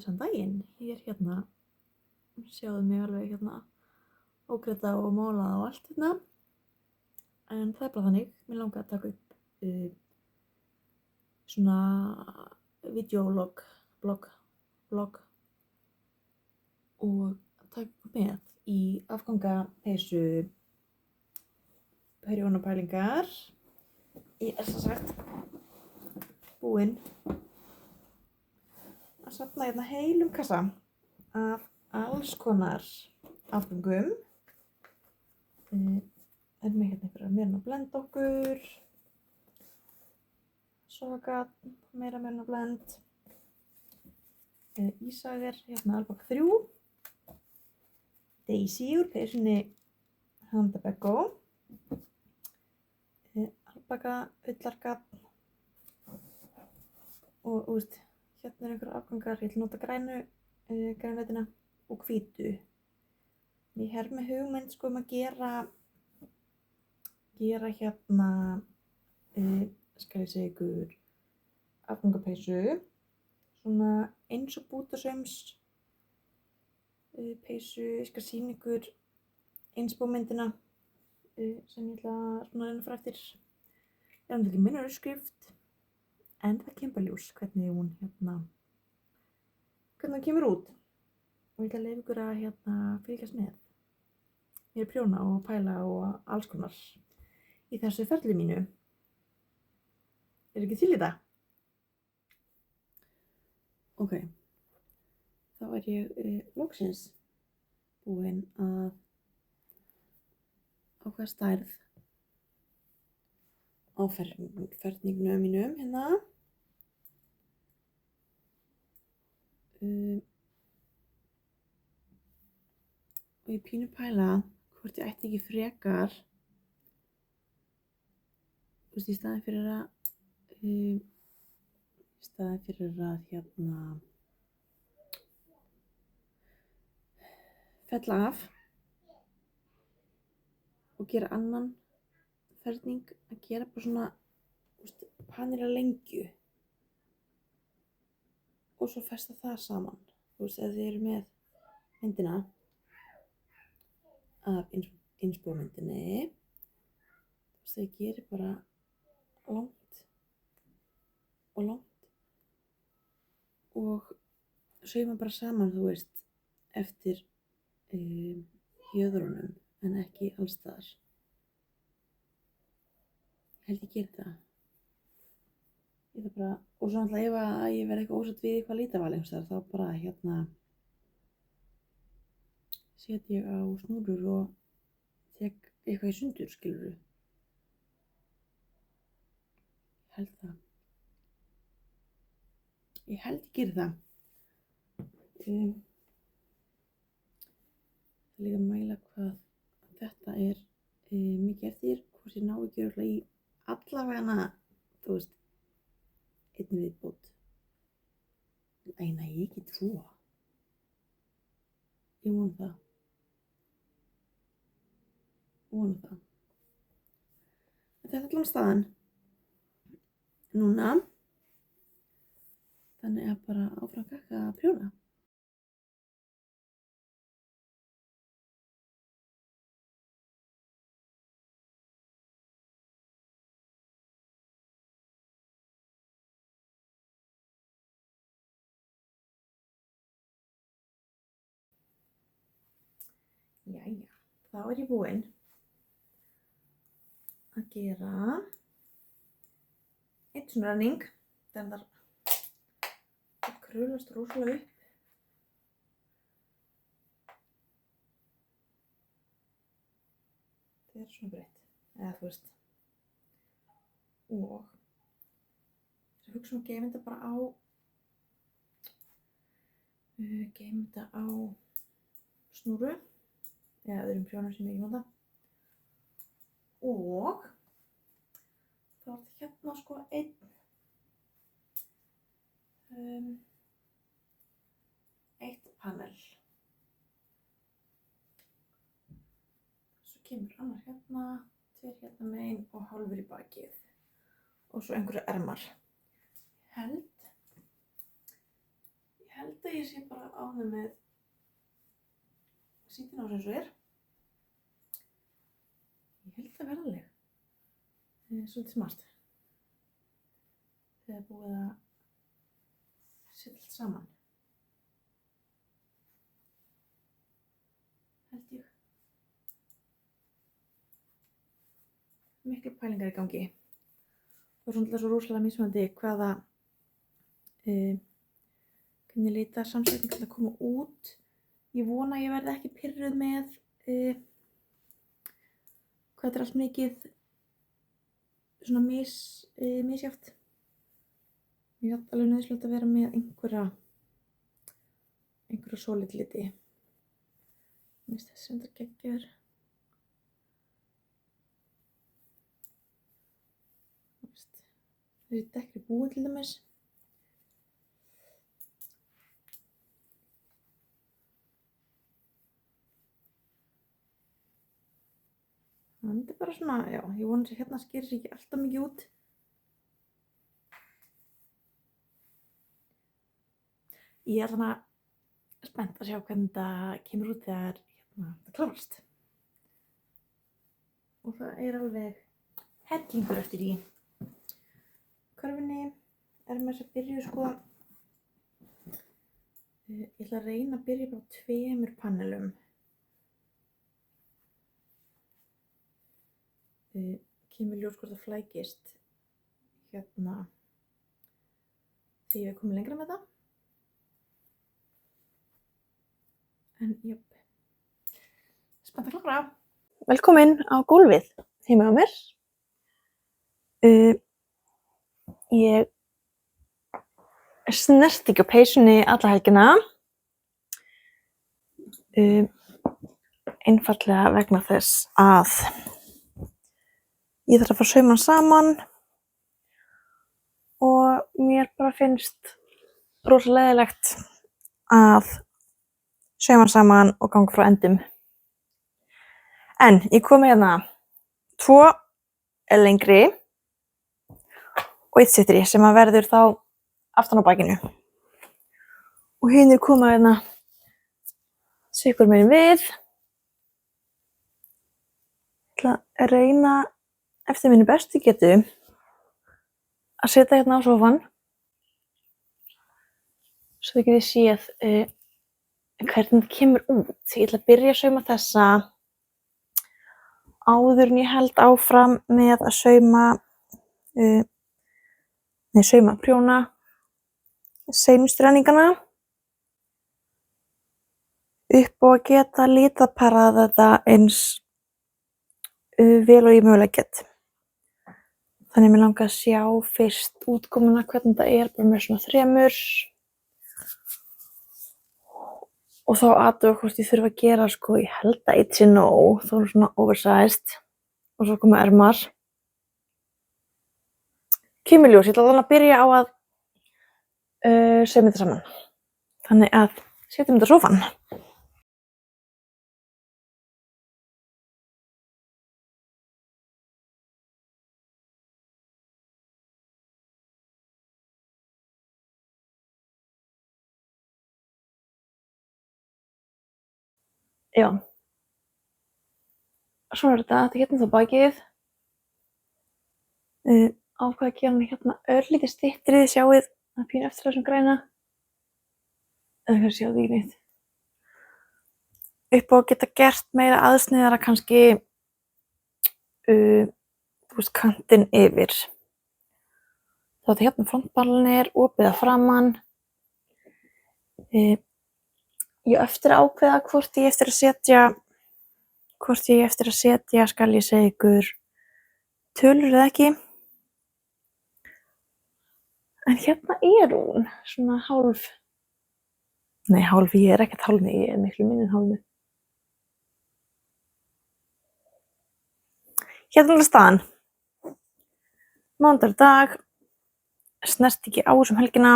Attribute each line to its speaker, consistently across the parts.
Speaker 1: blessan daginn. Ég hérna, sjáðu mig alveg hérna ókrydda og málað og allt hérna. En það bara þannig, mér langar að taka upp svona videolog, vlog og taka með í afgangapeysu Perjónapælingar. Ég sem sagt búin að safna hérna heilum kassa af alls konar afgöngum. Með hérna einhverja meira blend okkur, Sogagat, meira blend, Ísager, hérna Albak 3, Daisy úr peysunni Handa Beggo, Albaka, Ullargat og hérna einhverja afgangar. Ég ætla að nota grænveitina og hvítu. Ég er með hugmynd að gera hérna, skal ég segja ykkur, afgangapeysu, svona eins og bútasaums peysu. Ég skal sýna ykkur innspómyndina sem ég ætla svona að reyna að fara eftir. Ég er ekki minna uppskrift, en það kemur ljós hvernig hún kemur út. Og ég ætla að leyfa ykkur að fylgjast með mér prjóna og pæla og alls konar í þessu ferli mínu. Er ekki til í það? Ok, þá er ég loksins búin að ákveða stærð á ferningnum mínum hérna. Og ég pínu pæla hvort ég ætti ekki frekar, í staðinn fyrir að fella af og gera annan ferning, að gera bara svona panera lengju og svo festa það saman. Ef þið eru með myndina af innspómyndinni, það gerir bara langt og sauma bara saman, eftir jöðrunum, en ekki alls staðar. Ég held ég geri það. Ég það bara, og svo náttúrulega ef að ég verð eitthvað ósátt við eitthvað litaval einhvers staðar, þá bara set ég á snúrur og tek eitthvað í sundur, skilurðu. Ég held ég geri það. Það er líka að mæla hvað þetta er mikið eftir, hvort ég ná ekki örugglega í allavega, einni viðbót. Nei, ekki 2. Ég vona það. En þetta er allan staðan núna. Þannig að bara áfram kakka að prjóna. Jæja, þá er ég búin að gera einn svona renning. Það krulast rosalega upp. Það er svona breitt, eða og ég hugsa að gefa þetta bara á snúru eða öðrum prjónum sem ég ekki nota. Og þá er þetta hérna eitt panel. Svo kemur annar hérna, 2 hérna megin og hálfur í bakið. Og svo einhverju ermar. Ég held að ég sé bara ánægð með síðan á sem svo er. Ég held að vera alveg. Svolítið smart. Þegar búið að setja allt saman. Held ég. Miklu pælingar í gangi. Og svona svo rosalega mismunandi hvaða hvernig lita samsetning að koma út. Ég vona að ég verði ekki pirruð með hvað þetta er allt mikið svona misjátt. Ég held alveg nauðsynlegt að vera með einhverja solid liti. Mér finnst þessi sem þetta geggjaður. Þessi dekkri búin til dæmis. Þetta er bara svona, já, ég vona að hérna skerir sig ekki alltaf mikið út. Ég er svona spennt að sjá hvernig þetta kemur út þegar þetta klárast. Og það er alveg hellingur eftir í. Körfunni er með þess að byrja sko. Ég ætla að reyna að byrja bara á 2 panelum. Kemur ljós hvort það flækist hérna þegar ég komið lengra með það. En jöp, spennt að klára. Velkomin á gólfið heima á mér. Ég snerti ekki á peysunni alla helgina. Einfaldlega vegna þess að ég þarf að fara að sauma hann saman og mér bara finnst rosalega leiðilegt að sauma hann saman og ganga frá endum. En ég kom með hérna 2 lengri og 1 styttri sem að verður þá aftan á bakinu. Og hinir koma hérna sikur megin við. Ég ætla að reyna eftir minni bestu getu að setja hérna á sófann svo þið getið séð hvernig þetta kemur út. Ég ætla að byrja að sauma þessa áður en ég held áfram með að sauma prjóna seinustrenningana upp og að geta litaparað þetta eins vel og ég mögulega get. Þannig mér langar að sjá fyrst útkomuna hvernig þetta er bara með svona 3 og þá athuga hvort ég þurfi að gera sko, ég held að 1 sé nóg, þá er svona oversized og svo koma ermar. Kemur ljós, ég ætla þannig að byrja á að sauma þetta saman. Þannig að setjum þetta á sófann. Já. Svona er þetta getur þá bakið. Ákvað að gera hann hérna örlítið styttri, þið sjáið að pínu eftir þessum græna. Eða kannski sjáðu ekki neitt. Upp á að geta gert meira aðsniðara kannski kantinn yfir. Þetta hérna frontballan er opið að framan. Ég á eftir að ákveða hvort ég eftir að setja skal ég segja ykkur tölur eða ekki. En hérna er hún svona hálf. Nei, hálf, ég er ekkert hálfni, ég er miklu minni en hálfni. Hérna er staðan. Mánudagur, snert ekki á þessum helgina.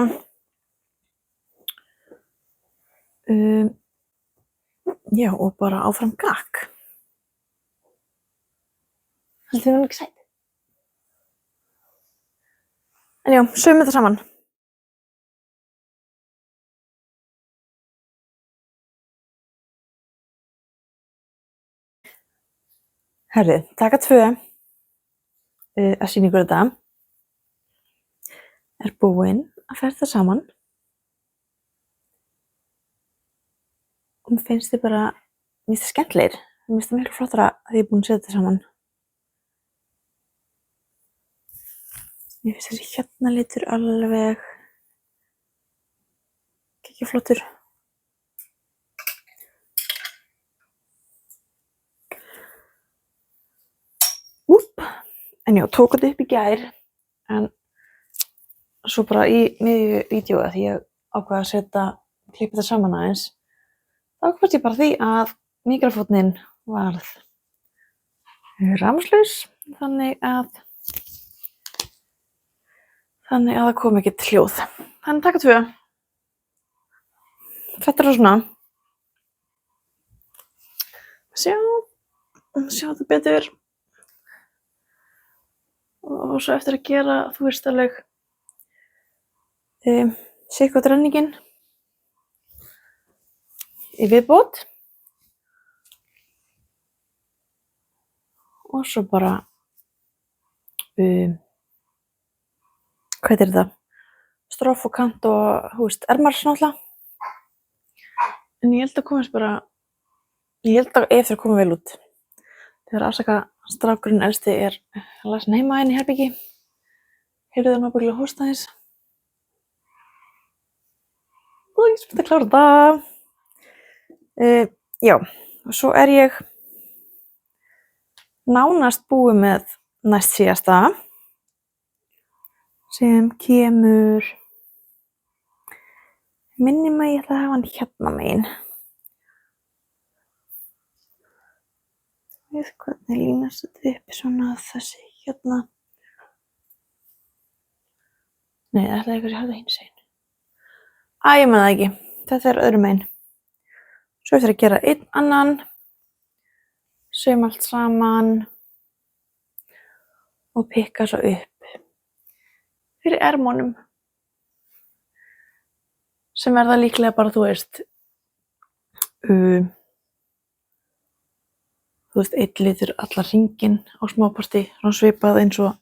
Speaker 1: Já, og bara áfram gakk. Haldið þið ekki sætt? En já, saumum þetta saman. Herri, taka 2 að sýningu þetta er búin að ferða saman og mér finnst þið bara, mér finnst þið skemmtilegir, mér finnst það miklu flottara að ég er búin að setja þetta saman. Mér finnst þessi hérna litur alveg ekki flottur. En já, tók þetta upp í gær, en svo bara í miðju vídeói því ég ákvað að klippa þetta saman aðeins. Þá komst ég bara því að míkrafónninn varð rafmagnslaus, þannig að það kom ekkert hljóð. Þannig taka 2. Þetta er svona. Sjá þetta betur. Og svo eftir að gera, þú veist alveg, sitthvort renningin í viðbót. Og svo bara, hvað heitir þetta? Stroff og kant og, þú veist, ermar náttúrulega. En ég held að komast bara, ég held að ef þeir koma vel út. Þegar afsaka strákurinn elsti er lasin heima inn í herbyggi. Heyrðu það náttúrulega hósta aðeins. Og ég spurt að klára þetta. Já, og svo er ég nánast búið með næst síðasta sem kemur, minnir mig ég ætla að hafa hann hérna megin. Við hvernig línast þetta upp svona þessi hérna. Nei, það ætlaði ykkur að hafa það hins einn. Ég man það ekki. Þetta er öðrum megin. Svo eftir að gera einn annan. Sauma allt saman. Og pikka svo upp. Fyrir ermunum. Sem verða líklega bara, þú veist, einn litur allar hringinn á smáparti, svona svipað eins og,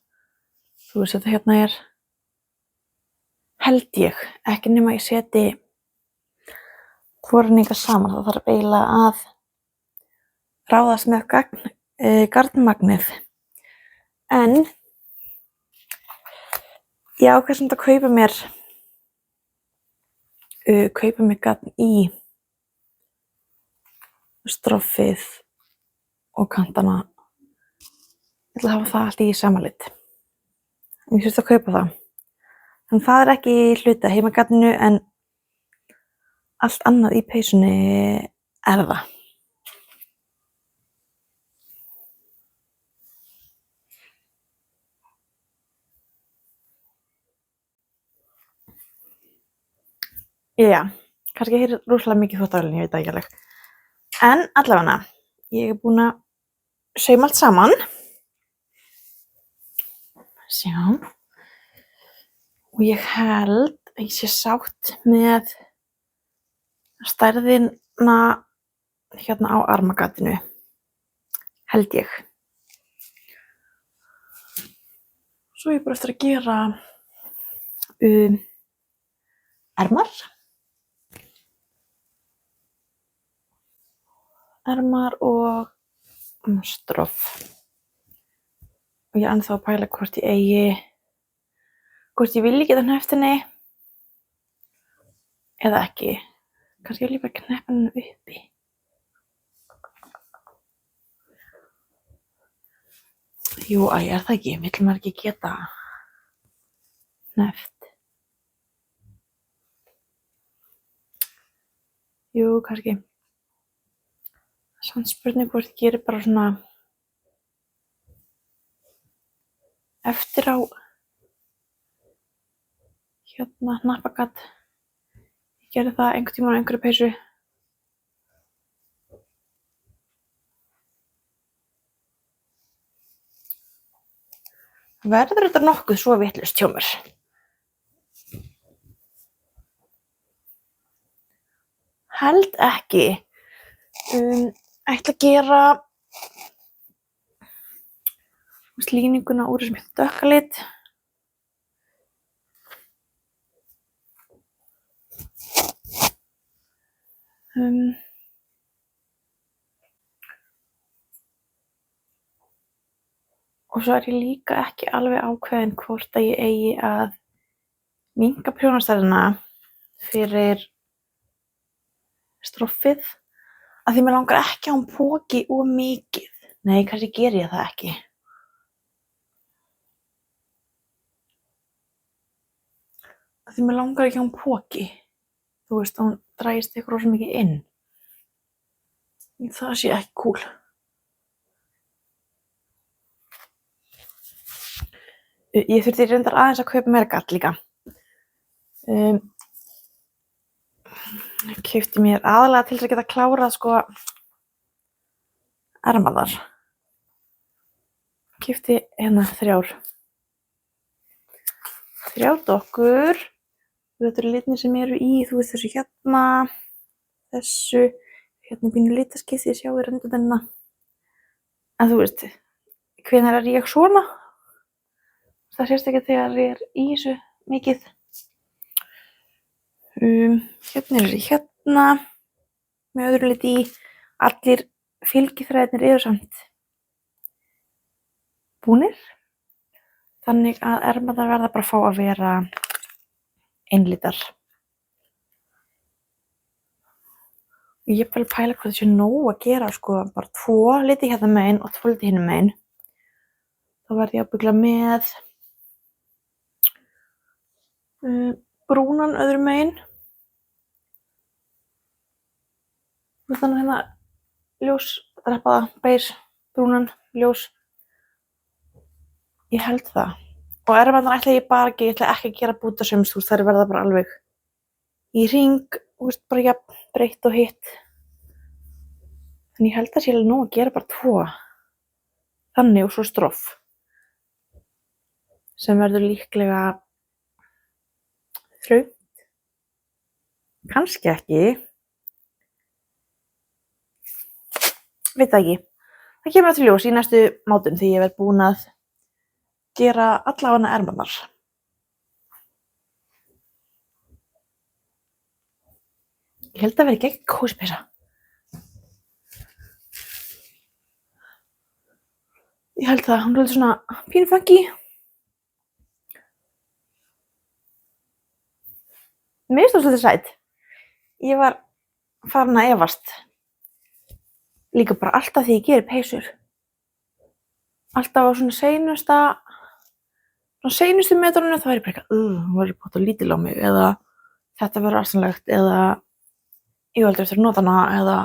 Speaker 1: þú veist, þetta hérna er, held ég, ekki nema ég seti hvorninga saman, það þarf eiginlega að ráðast með garnmagnið. En ég ákvað samt að kaupa mér garn í stroffið og kantana. Ég ætla að hafa það allt í sama lit. Ég þurfti að kaupa það. En það er ekki hluti af heimagarninu en allt annað í peysunni er það. Já, kannski heyrir rosalega mikið þvottavélin, ég veit það ekki alveg. En allavega, ég er búin að sauma allt saman. Sjá. Og ég held að ég sé sátt með stærðina hérna á armagatinu. Held ég. Svo er ég bara eftir að gera ermar og stroff. Og ég er ennþá að pæla hvort ég vilji geta hneppt henni eða ekki. Kannski vil ég bara kneppa henni uppi. Jú, er það ekki? Vill maður ekki geta hneppt? Jú, kannski. Svona spurning hvort ég gerir bara svona eftir á hérna hnappagat. Ég gerði það einhvern tímann á einhverju peysu. Verður þetta nokkuð svo vitlaust hjá mér? Held ekki. Ætla að gera líninguna úr þessum dökka lit. Og svo ég líka ekki alveg ákveðin hvort að ég eigi að minnka prjónastærðina fyrir stroffið af því mér langar ekki að hún poki of mikið. Nei, kannski geri ég það ekki. Af því mér langar ekki að hún poki. Þú veist, hún dragist ykkur rosa mikið inn. Það sé ekki kúl. Ég þurfti reyndar aðeins að kaupa mér gall líka. Ég keypti mér aðalega til þess að geta klárað sko ermarnar. Keypti hérna 3 dokkur. Þetta eru litirnir sem eru í, þú veist þessu hérna, þessu, hérna pínu litaskipti, ég sjá í röndunina. En þú veist, hvenær er ég svona? Það sést ekki þegar ég er í þessu mikið. Hérna er þessi hérna, með öðru liti í. Allir fylgiþræðirnir eru samt búnir. Þannig að ermarnar verða bara að fá að vera einlitar. Og ég vil pæla hvað þessi nóg að gera sko, bara 2 liti hérna megin og 2 liti hinum megin. Þá verð ég að byggla með brúnan öðrum megin. Þannig hérna ljós, dreppaða, beige, brúnan, ljós. Ég held það. Og ermarnar ætla ég bara ekki, ég ætla ekki að gera bútasaums, þú veist, þær verða bara alveg í hring, þú veist, bara jafn breitt og hitt. Þannig ég held að sé alveg nóg að gera bara 2. Þannig og svo stroff. Sem verður líklega þröngt. Kannski ekki. Veit það ekki. Það kemur til ljós í næstu mátun því ég verð búin að gera allavega ermarnar. Ég held að vera gegn kósipeysa. Ég held það, hún er svona pínu funky. Mér finnst það svolítið sæt. Ég var farin að efast. Líka bara alltaf því ég geri peysur. Alltaf á svona seinustu metrunum þá er ég bara eitthvað, hún verður bótt og lítil á mig eða þetta verður aðstæðanlegt eða ég aldrei eftir að nota hana eða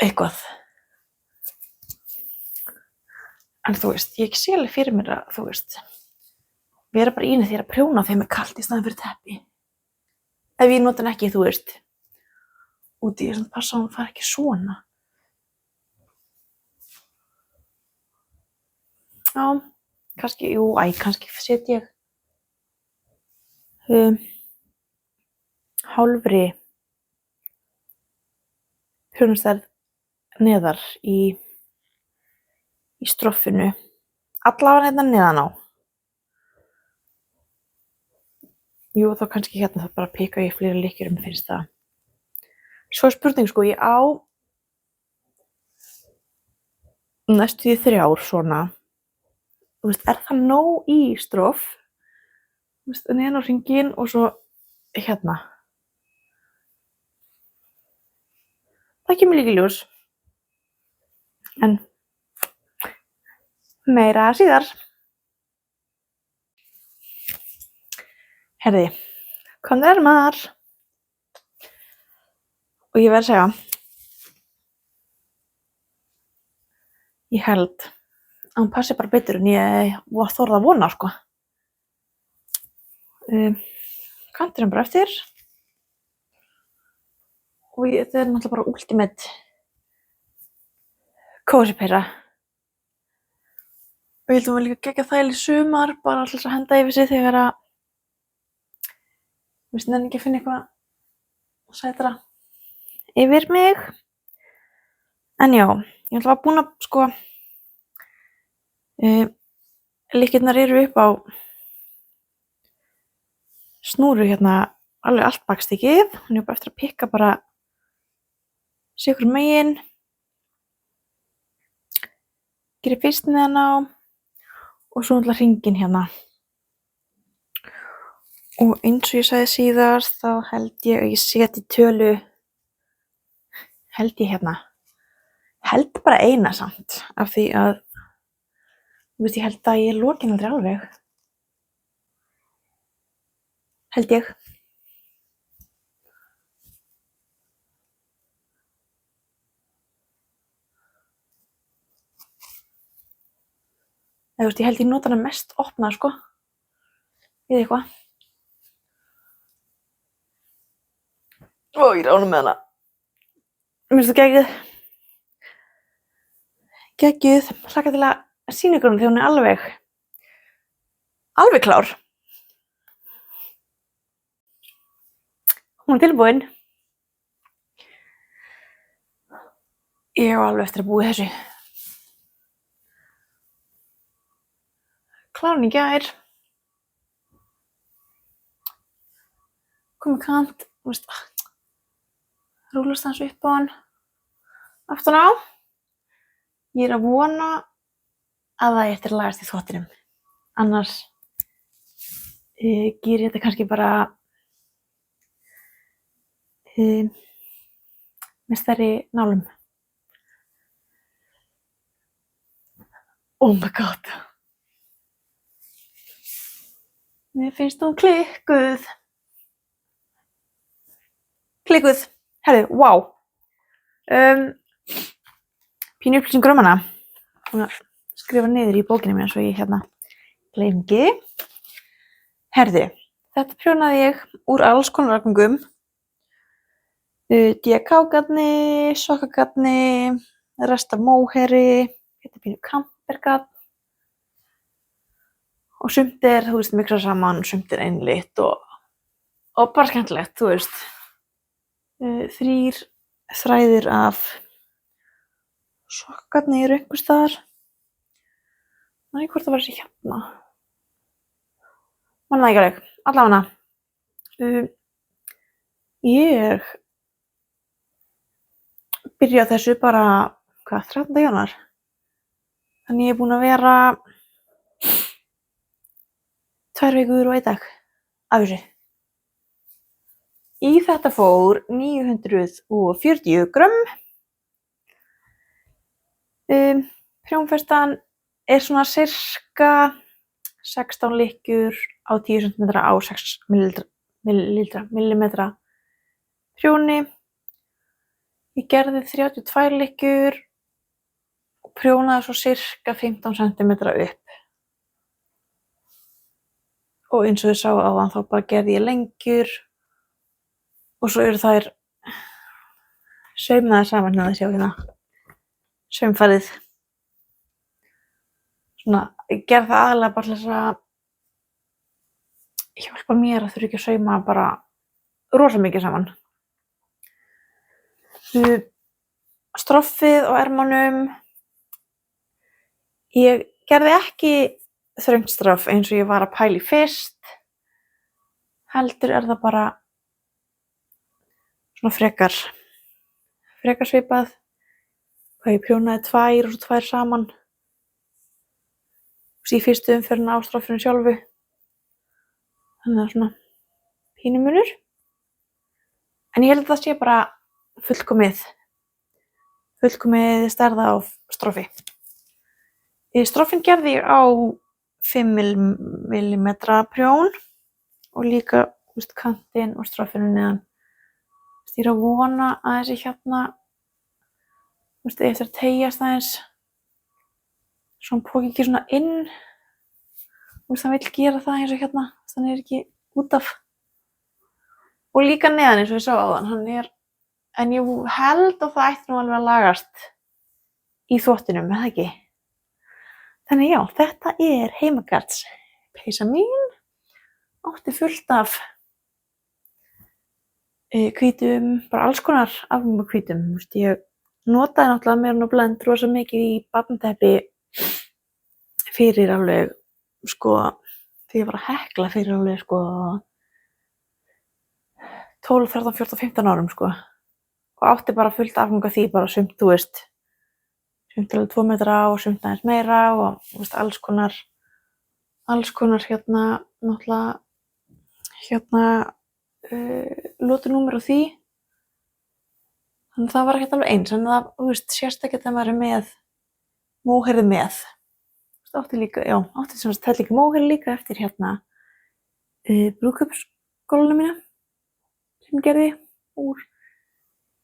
Speaker 1: eitthvað. En þú veist, ég sé alveg fyrir mér að, þú veist, vera bara í henni þegar að prjóna þeim er kalt í staðinn fyrir teppi. Ef ég nota hann ekki, þú veist, úti í þessum passa hún fara ekki svona. Já, kannski, kannski set ég hálfri prjónastærð neðar í stroffinu. Allavega hérna neðan á. Jú, þá kannski hérna þá bara pika ég fleiri lykkjur mér finnst það. Svo spurning sko, ég á næstu því 3 svona. Þú veist, er það nóg í stroff? Þú veist, neðan á hringinn og svo hérna. Það kemur líka í ljós. En meira síðar. Herði, komdu ermar. Og ég verð að segja, ég held að hún passi bara betur en ég þorði að vona, sko. Kanturinn bara eftir. Og þetta er náttúrulega bara ultimate kósipeysa. Og ég held að hún var líka geggjað þægileg í sumar, bara alltaf að henda yfir sig þegar að þú veist, nenni ekki að finna eitthvað sætara yfir mig. En já, ég var búin að sko Lykkirnar eru upp á snúru hérna alveg allt bakstykkið. Hún er bara eftir að pikka bara sikur megin. Geri fyrst neðan á og svo náttúrulega hringinn hérna. Og eins og ég sagði síðast þá held ég að ég seti tölu, held ég hérna, held bara eina samt af því að, þú veist, ég held að ég loki aldrei alveg. Held ég. Þú veist, ég held ég nota hana mest opna, sko. Við eitthvað. Ó, ég er ánum með hana. Mér finnst það geggjuð. Geggjuð. Hlakka til að sýna ykkur hana þegar hún er alveg klár. Hún er tilbúin. Ég á alveg eftir að búa þessu. Klárinn í gær. Komið kant, þú veist, rúlast hans upp á hann. Aftan á. Ég er að vona að það eftir að lagast í þvottinum. Annars ger ég þetta kannski bara með stærri nálum. Oh my god. Mér finnst hún klikkuð. Klikkuð. Herðu, wow. Pínu upplýsingur hana. Hún að skrifa niður í bókinu mér svo ég hérna gleymi ekki. Herðu, þetta prjónaði ég úr alls konar rafgöngum. DK-gatni, sokkagatni, rest af móheri, þetta pínu kampergat. Og sumt þú veist, mikra saman, sumt einlitt og bara skemmtilegt, þú veist. 3 þræðir af sokkagatni eru einhvers staðar. Nei, hvort það var þessi hérna. Man það ekki alveg, allavega. Ég byrja á þessu bara, 13. janúar. Þannig ég er búin að vera 2 vikur og 1 dag af þessu. Í þetta fór 940 grömm. Prjónfestan er svona sirka 16 lykkjur á 10 cm á 6 millimetra prjóni. Ég gerði 32 lykkjur og prjónaði svo sirka 15 cm upp. Og eins og þið sáu áðan þá bara gerði ég lengjur og svo eru þær saumaðar saman hérna, sjá hérna. Saumfarið. Svona, ég gerði það aðalega bara til þess að hjálpa mér að þurfa ekki að sauma bara rosa mikið saman. Stroffið á ermanum. Ég gerði ekki þröngt stroff eins og ég var að pæla í fyrst. Heldur það bara svona frekar svipað. Hvað ég prjónaði 2 og svo 2 saman. Í fyrstu umferðina á stroffinu sjálfu. Þannig að svona pínu munur. En ég held að það sé bara fullkomið stærða á stroffi. Stroffin gerði ég á 5 mm prjón og líka kantinn og stroffinu neðan. Ég er að vona að þessi hérna eftir að teygjast aðeins svo hann póki ekki svona inn. Það vill gera það eins og hérna, þannig ekki út af. Og líka neðan eins og ég sá áðan, en ég held að það ætti nú alveg að lagast í þvottinum, eða ekki? Þannig já, þetta er heimagarðs peysa mín. Átti fullt af hvítum, bara alls konar afgangahvítum. Ég notaði náttúrulega mér og blend rosa mikið í barnateppi fyrir alveg, sko, þegar ég var að hekla fyrir alveg, sko, 12, 13, 14, 15 árum, sko. Og átti bara fullt afgang af því, bara sumt, þú veist, sumt alveg 2 metra og sumt aðeins meira og, þú veist, alls konar hérna, náttúrulega, hérna, lotunúmer á því. Þannig það var ekkert alveg eins, en það, þú veist, sést ekkert að maður er með móherðið með. Þú veist, átti líka, já, átti sem sagt líka móherðið líka eftir hérna brúðkaupsskóluna mína sem ég gerði úr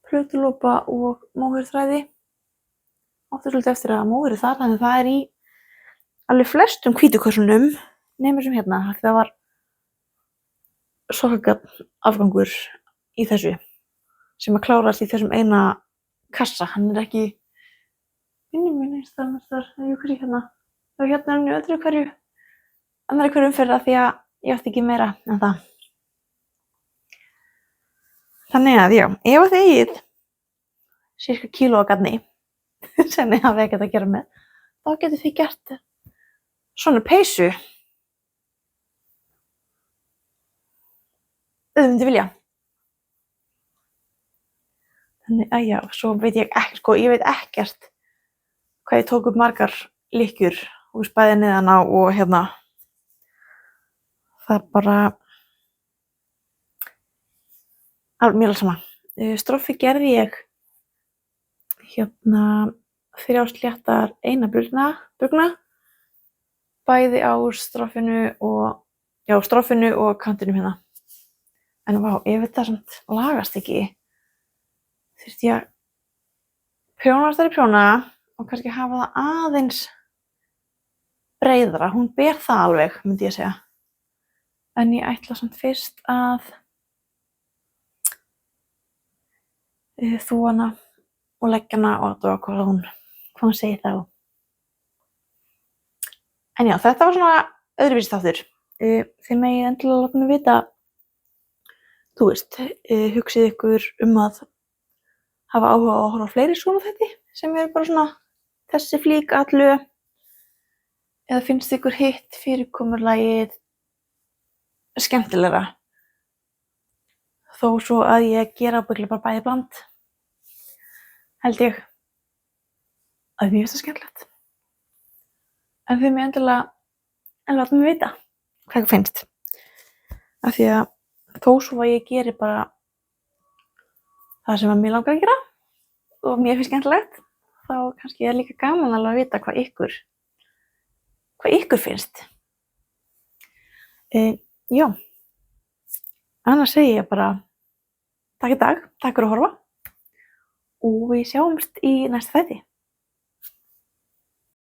Speaker 1: plötulopa og móherðþræði. Átti svolítið eftir að móherðið þar, þannig það er í alveg flestum hvítukössunum nema sem hérna, það var sokkagarn afgangur í þessu sem að klárast í þessum eina kassa. Hann er ekki minni þar, jú, hverju hérna, og hérna er hann í öðru hverju, annarri hverju umferð af því að ég átti ekki meira en það. Þannig að já, ef þið eigið sirka kíló af garni sem þið hafið ekkert að gera með, þá getur þið gert svona peysu ef þið myndi vilja. Þannig að já, svo veit ég ekki, sko, ég veit ekkert hvað ég tók upp margar lykkjur úr bæði neðan á og hérna. Það bara mér alveg sama. Stroffi gerði ég hérna 3 sléttar eina brugna, bæði á stroffinu og kantinum hérna. En vá, ef þetta samt lagast ekki, þurfti ég að prjóna og kannski hafa það aðeins breiðara. Hún ber það alveg, myndi ég segja. En ég ætla samt fyrst að þvo hana og leggja hana og athuga hvað hún segir þá. En já, þetta var svona öðruvísi þáttur. Þið megið endilega láta mig vita, þú veist, hugsið ykkur að hafa áhuga á að horfa á fleiri svona þætti sem eru bara svona þessi flík allu, eða finnst ykkur hitt fyrirkomulagið skemmtilegra, þó svo að ég gera ábyggilega bara bæði bland, held ég að mér finnst það skemmtilegt. En þið megið endilega láta mig vita hvað ykkur finnst, af því að þó svo að ég geri bara það sem að mér langar að gera og mér finnst skemmtilegt, þá kannski er líka gaman alveg að vita hvað ykkur finnst. Já, annars segi ég bara takk í dag, takk fyrir að horfa og við sjáumst í næsta þætti.